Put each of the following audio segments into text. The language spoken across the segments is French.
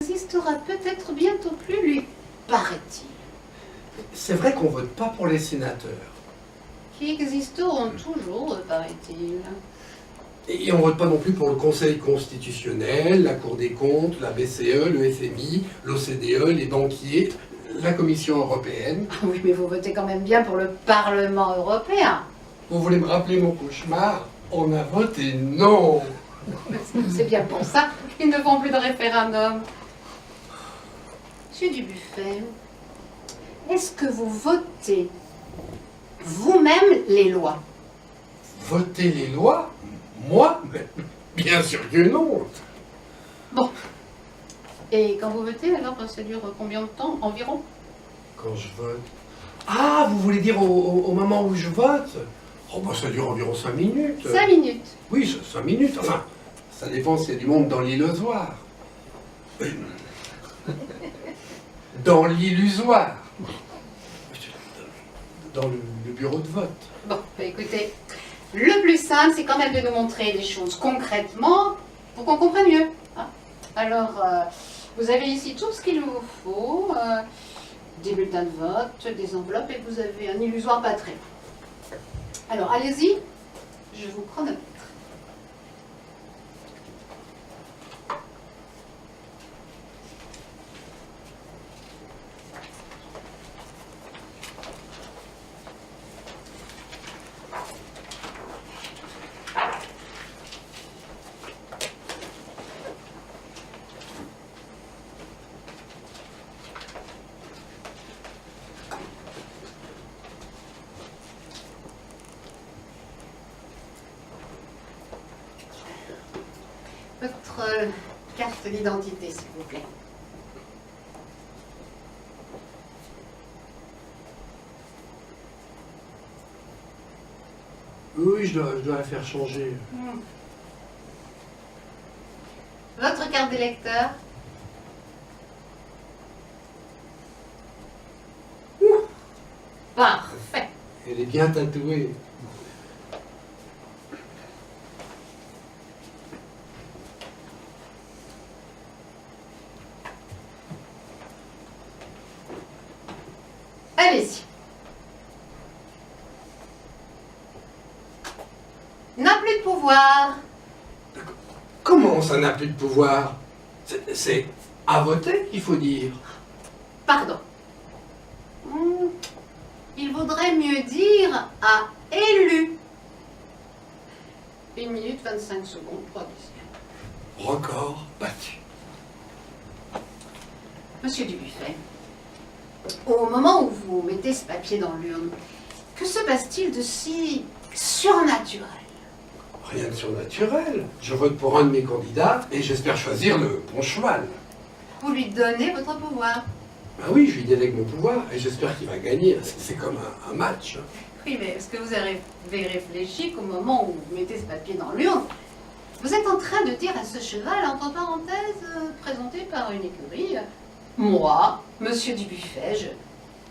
Existera peut-être bientôt plus, lui paraît-il. C'est vrai qu'on vote pas pour les sénateurs. Qui existeront toujours, paraît-il. Et on vote pas non plus pour le Conseil constitutionnel, la Cour des comptes, la BCE, le FMI, l'OCDE, les banquiers, la Commission européenne. Ah oui, mais vous votez quand même bien pour le Parlement européen. Vous voulez me rappeler mon cauchemar? On a voté non. C'est bien pour ça qu'ils ne font plus de référendum. Monsieur Dubuffet, est-ce que vous votez vous-même les lois? Voter les lois? Moi? Mais bien sûr que non. Bon. Et quand vous votez, alors, ça dure combien de temps environ? Quand je vote... Ah, vous voulez dire au moment où je vote? Oh, bah ça dure environ 5 minutes. 5 minutes. Oui, 5 minutes. Enfin, ça dépend s'il y a du monde dans l'illusoire. Dans l'illusoire. Dans le bureau de vote. Bon, bah écoutez, le plus simple, c'est quand même de nous montrer les choses concrètement pour qu'on comprenne mieux. Hein. Alors, vous avez ici tout ce qu'il vous faut, des bulletins de vote, des enveloppes, et vous avez un illusoire pas très loin. Alors, allez-y, je vous chronomètre. Votre carte d'identité, s'il vous plaît. Oui, je dois la faire changer. Votre carte d'électeur. Parfait. Elle est bien tatouée. Allez-y. N'a plus de pouvoir. Comment ça n'a plus de pouvoir? C'est à voter qu'il faut dire. Pardon. Il vaudrait mieux dire à élu. 1 minute 25 secondes, 3 dixièmes. Record battu. Monsieur Dubuffet, au moment où vous mettez ce papier dans l'urne, que se passe-t-il de si surnaturel? Rien de surnaturel. Je vote pour un de mes candidats et j'espère choisir le bon cheval. Vous lui donnez votre pouvoir. Ben oui, je lui délègue mon pouvoir et j'espère qu'il va gagner. C'est comme un match. Oui, mais est-ce que vous avez réfléchi qu'au moment où vous mettez ce papier dans l'urne, vous êtes en train de dire à ce cheval, entre parenthèses, présenté par une écurie, moi, monsieur Dubuffet,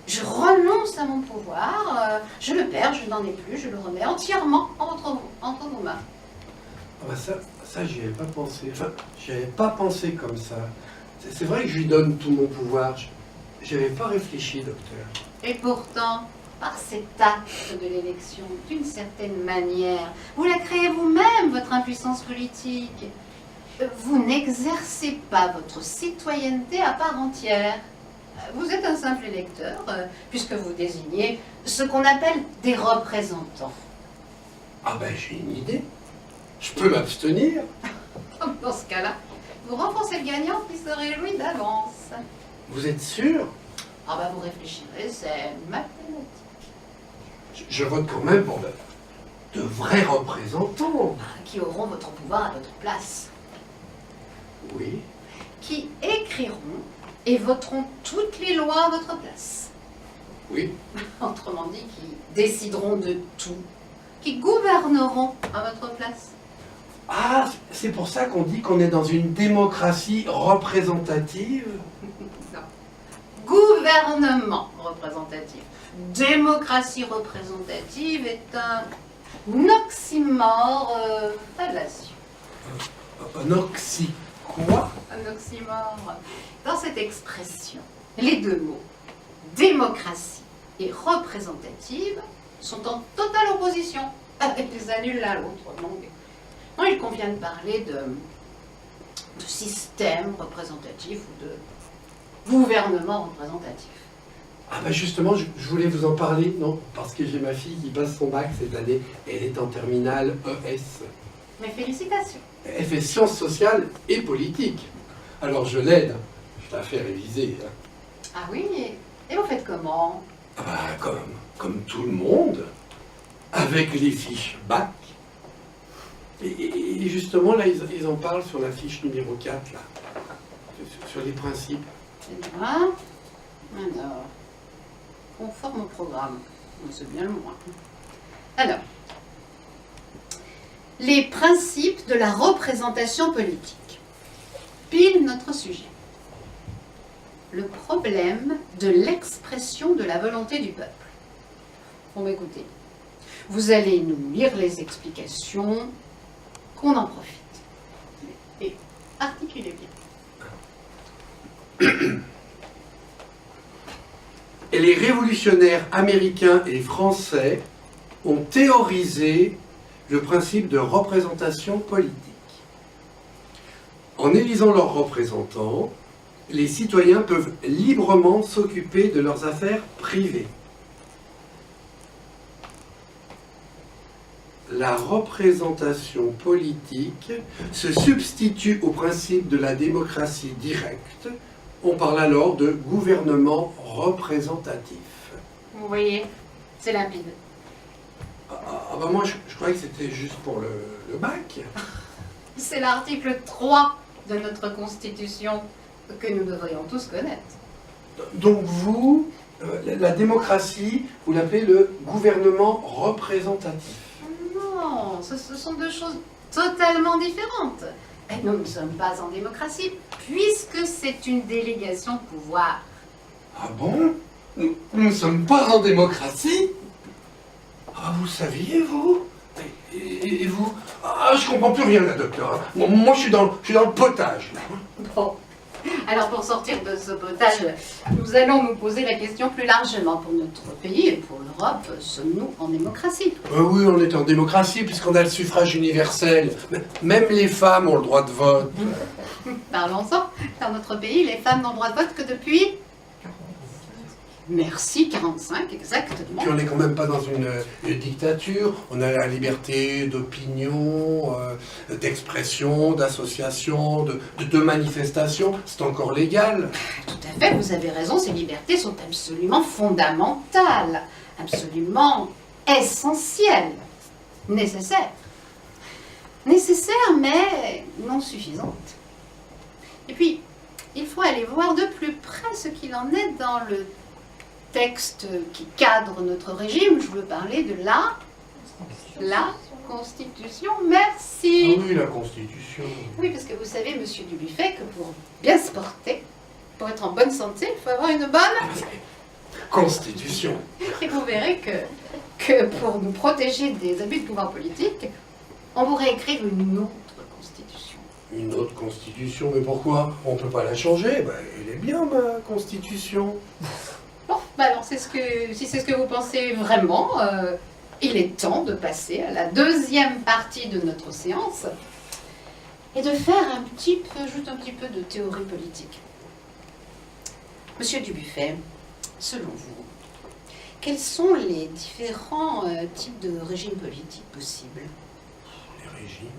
je renonce à mon pouvoir, je le perds, je n'en ai plus, je le remets entièrement entre vos mains. Ah ben ça j'y avais pas pensé. Enfin, j'y avais pas pensé comme ça. C'est vrai que je lui donne tout mon pouvoir. J'y avais pas réfléchi, docteur. Et pourtant, par cet acte de l'élection, d'une certaine manière, vous la créez vous-même, votre impuissance politique. Vous n'exercez pas votre citoyenneté à part entière. Vous êtes un simple électeur, puisque vous désignez ce qu'on appelle des représentants. Ah ben j'ai une idée. Je peux m'abstenir. Dans ce cas-là, vous renforcez le gagnant qui se réjouit d'avance. Vous êtes sûr? Ah ben vous réfléchirez, c'est mathématique. Je vote quand même pour de vrais représentants. Qui auront votre pouvoir à votre place. Oui. Qui écriront et voteront toutes les lois à votre place. Oui. Autrement dit, qui décideront de tout. Qui gouverneront à votre place. Ah, c'est pour ça qu'on dit qu'on est dans une démocratie représentative? Non. Gouvernement représentatif. Démocratie représentative est un oxymore fallacieux. Un oxy. Quoi? Un oxymore. Dans cette expression, les deux mots, démocratie et représentative, sont en totale opposition. Ils les annulent l'un l'autre. Non, il convient de parler de système représentatif ou de gouvernement représentatif. Ah bah justement, je voulais vous en parler, non? Parce que j'ai ma fille qui passe son bac cette année. Elle est en terminale ES. Mes félicitations. Elle fait sciences sociales et politiques. Alors je l'aide. Je la fais réviser. Ah oui, et vous faites comment? Ah bah, comme tout le monde, avec les fiches bac. Et justement, là, ils en parlent sur la fiche numéro 4, là, sur les principes. C'est bien. Alors, conforme au programme. C'est bien le moins. Alors, les principes de la représentation politique. Pile notre sujet. Le problème de l'expression de la volonté du peuple. Bon, écoutez, vous allez nous lire les explications, qu'on en profite. Et articulez bien. Et les révolutionnaires américains et français ont théorisé le principe de représentation politique. En élisant leurs représentants, les citoyens peuvent librement s'occuper de leurs affaires privées. La représentation politique se substitue au principe de la démocratie directe. On parle alors de gouvernement représentatif. Vous voyez, c'est limpide. Ah bah moi je croyais que c'était juste pour le bac. C'est l'article 3 de notre Constitution que nous devrions tous connaître. Donc vous, la démocratie, vous l'appelez le gouvernement représentatif. Non, ce sont deux choses totalement différentes. Et nous ne sommes pas en démocratie, puisque c'est une délégation de pouvoir. Ah bon? Nous ne sommes pas en démocratie? Ah, vous saviez, vous? Et vous? Ah, je comprends plus rien, là, docteur. Moi, je suis dans le potage, là. Bon. Alors, pour sortir de ce potage, nous allons nous poser la question plus largement. Pour notre pays et pour l'Europe, sommes-nous en démocratie? Oui, on est en démocratie, puisqu'on a le suffrage universel. Même les femmes ont le droit de vote. Parlons-en. Dans notre pays, les femmes n'ont le droit de vote que depuis... Merci, 45, exactement. Puis on n'est quand même pas dans une dictature. On a la liberté d'opinion, d'expression, d'association, de manifestation. C'est encore légal. Tout à fait, vous avez raison, ces libertés sont absolument fondamentales, absolument essentielles, nécessaires. Nécessaires, mais non suffisantes. Et puis, il faut aller voir de plus près ce qu'il en est dans le texte qui cadre notre régime. Je veux parler de la Constitution. Merci. Ah oui, la Constitution. Oui, parce que vous savez, monsieur Dubuffet, que pour bien se porter, pour être en bonne santé, il faut avoir une bonne Constitution. Et vous verrez que pour nous protéger des abus de pouvoir politique, on pourrait écrire une autre Constitution. Une autre Constitution, mais pourquoi? On ne peut pas la changer. Ben, elle est bien, ma Constitution. Bon, bah alors si c'est ce que vous pensez vraiment, il est temps de passer à la deuxième partie de notre séance et de faire juste un petit peu de théorie politique. Monsieur Dubuffet, selon vous, quels sont les différents types de régimes politiques possibles? Les régimes.